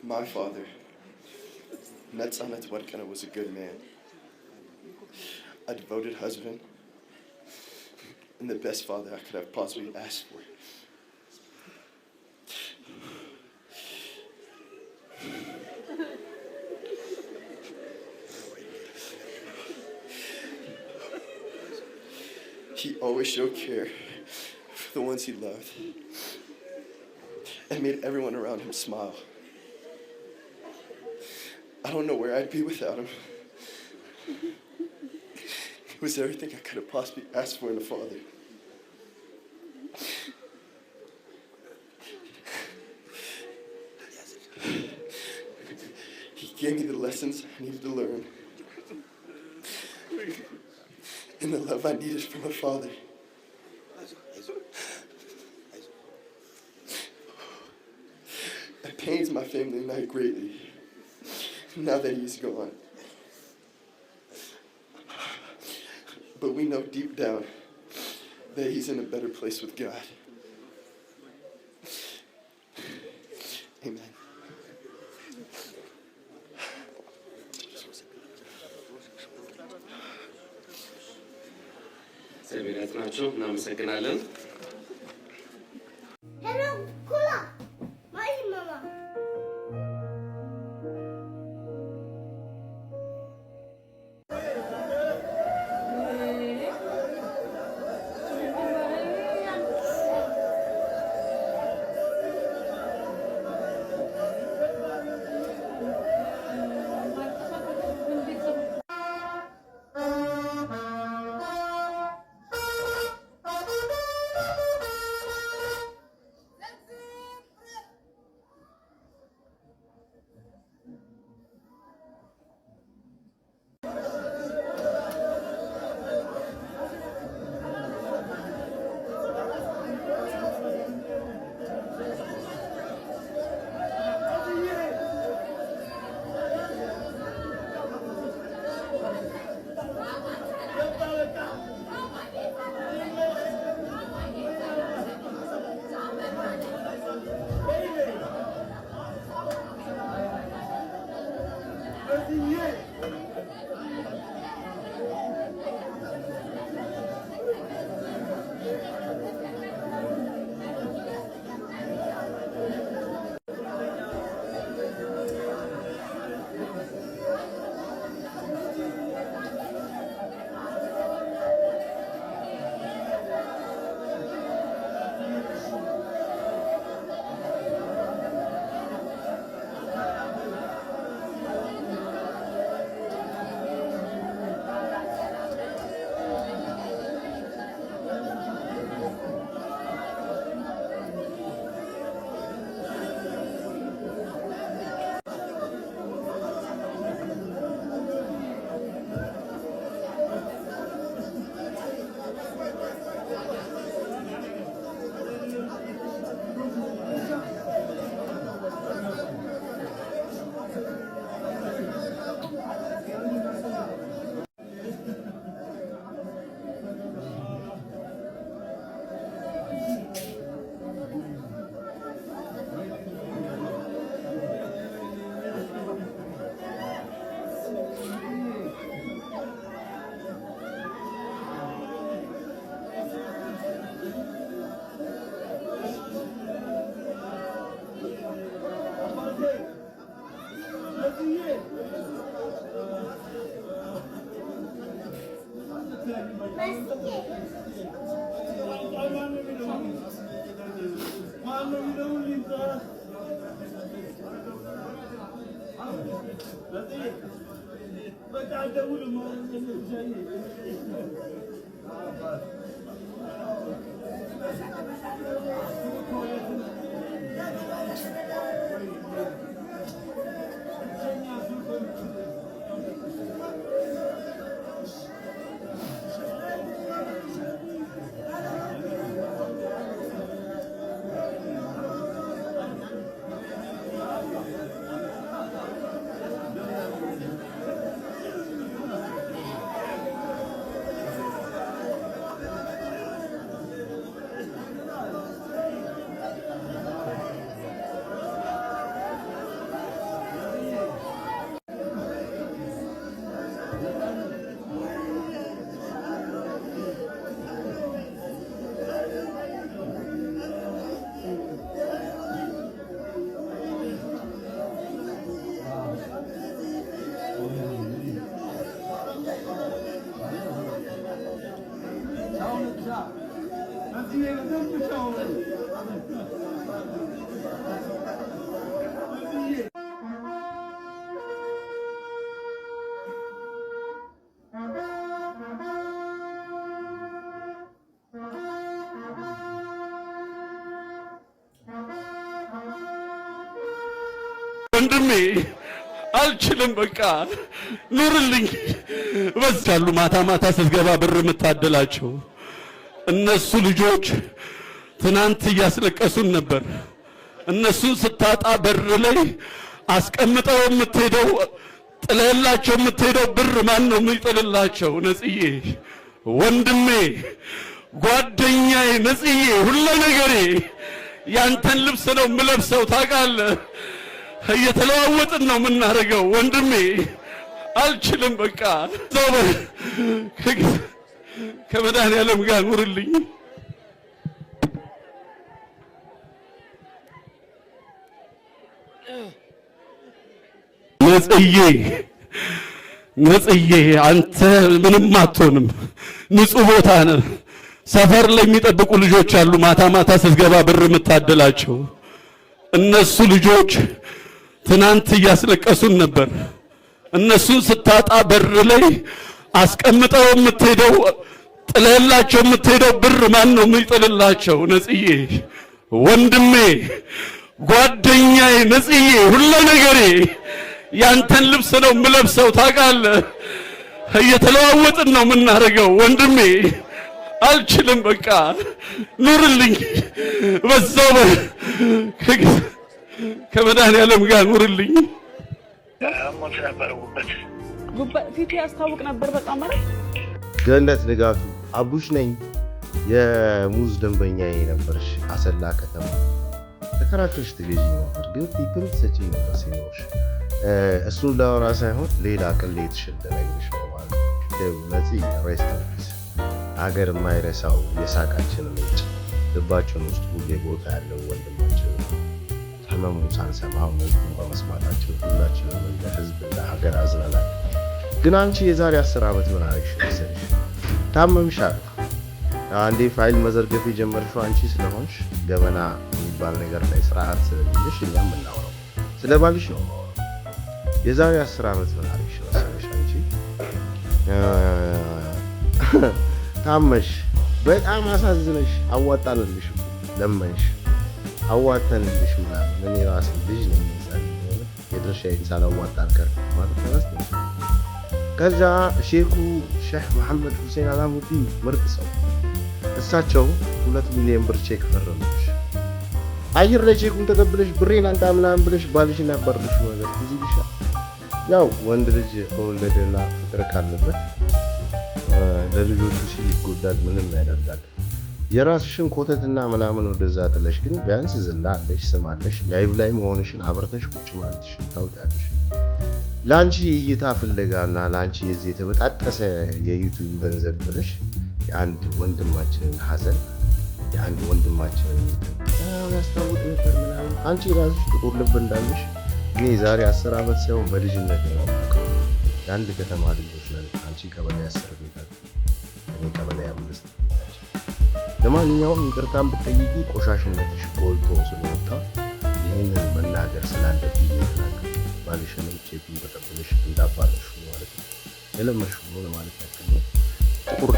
My father, Netzanet Warkana, was a good man, a devoted husband, and the best father I could have possibly asked for. He always showed care for the ones he loved and made everyone around him smile. I don't know where I'd be without him. He was everything I could have possibly asked for in a father. He gave me the lessons I needed to learn and the love I needed from a father. It pains my family and I greatly now that he's gone. But we know deep down that he's in a better place with God. Amen. ሰሚራት ናቸው። እናመሰግናለን። ወንድሜ አልችልም በቃ ኑርልኝ በዛሉ ማታ ማታ ስትገባ ብር የምታደላቸው እነሱ ልጆች ትናንት እያስለቀሱን ነበር እነሱን ስታጣ በር ላይ አስቀምጠው የምትሄደው ጥለላቸው የምትሄደው ብር ማን ነው የሚጥልላቸው ነጽዬ ወንድሜ ጓደኛዬ ነጽዬ ሁሉ ነገሬ ያንተን ልብስ ነው የምለብሰው ታውቃለህ እየተለዋወጥን ነው የምናደርገው ወንድሜ አልችልም በቃ ዘወር ከመድኃኒዓለም ጋር ኑርልኝ ነጽዬ አንተ ምንም አትሆንም ንጹህ ቦታ ነህ ሰፈር ላይ የሚጠብቁ ልጆች አሉ ማታ ማታ ስትገባ ብር የምታደላቸው እነሱ ልጆች ትናንት እያስለቀሱን ነበር እነሱን ስታጣ በር ላይ አስቀምጠው የምትሄደው ጥለላቸው የምትሄደው ብር ማን ነው የሚጥልላቸው ነጽዬ ወንድሜ ጓደኛዬ ነጽዬ ሁሉ ነገሬ ያንተን ልብስ ነው የምለብሰው ታውቃለህ እየተለዋወጥን ነው የምናደርገው ወንድሜ አልችልም በቃ ኑርልኝ በዛው ከመድኃኒዓለም ጋር ኑርልኝ ፊቱ ያስታውቅ ነበር በጣም ማለት ገነት ንጋቱ አቡሽ ነኝ የሙዝ ደንበኛዬ ነበርሽ አሰላ ከተማ ተከራክረሽ ትገዢ ነበር ግን ቲፕም ትሰጪኝ ነበር ሲኖርሽ እሱን ላወራ ሳይሆን ሌላ ቅሌት ልነግርሽ ነው ማለት ነፂ ሬስቶራንት ሀገር የማይረሳው የሳቃችን ምንጭ ልባችን ውስጥ ሁሌ ቦታ ያለው ወንድማችን ህመሙን ሳንሰማው መልኩን በመስማታችን ሁላችንም እንደ ህዝብ እንደ ሀገር አዝነናል ግን አንቺ የዛሬ 10 ዓመት ምን አደረግሽ መሰለሽ ታመምሻል አንዴ ፋይል መዘርገፍ የጀመርሽው አንቺ ስለሆንሽ ገበና የሚባል ነገር ላይ ስርዓት ስለሌለሽ እኛም እናወራው ስለባልሽ ነው የዛሬ 10 ዓመት ምን አደረግሽ መሰለሽ አንቺ ታመሽ በጣም አሳዝነሽ አዋጣንልሽ ለመንሽ አዋጣንልሽ ምናምን እኔ ራሴ ልጅ ነኝ የድርሻዬን ሳላዋጣ አልቀርም ማለት ነው ከዛ ሼኹ ሼህ መሐመድ ሁሴን አላሙዲን ምርጥ ሰው እሳቸው 2 ሚሊዮን ብር ቼክ ፈረሙሽ አየር ላይ ቼኩን ተቀብለሽ ብሬን አንተ ምናምን ብለሽ ባልሽን ያባርልሽ ነገር እዚህ ይሻል ያው ወንድ ልጅ ከወለደና ፍቅር ካለበት ለልጆቹ ሲል ይጎዳል ምንም ያደርጋል የራስሽን ኮተትና ምናምን ወደዛ ጥለሽ ግን ቢያንስ ዝና አለሽ ስም አለሽ ላይቭ ላይ መሆንሽን አብርተሽ ቁጭ ማለትሽ ታውቂያለሽ ላንቺ እይታ ፍለጋና ላንቺ የዚህ የተበጣጠሰ የዩቲዩብ ገንዘብ ብለሽ የአንድ ወንድማችንን ሐዘን የአንድ ወንድማችንን ያስታውቅ ነበር ምናምን አንቺ ራስሽ ጥቁር ልብ እንዳለሽ ግን የዛሬ 10 ዓመት ሳይሆን በልጅነት ነው የአንድ ከተማ ልጆች ነን አንቺ ቀበሌ 10 ቤት እኔ ቀበሌ 5 ለማንኛውም ይቅርታን ብትጠይቂ ቆሻሽነትሽ ጎልቶ ስለወጣ ይህንን መናገር ስላለብኝ ተናገር ባልሽንም ቼኩን ተቀብለሽ እንዳባለሽ ማለት ነው የለመሽው ማለት ያክል ጥቁር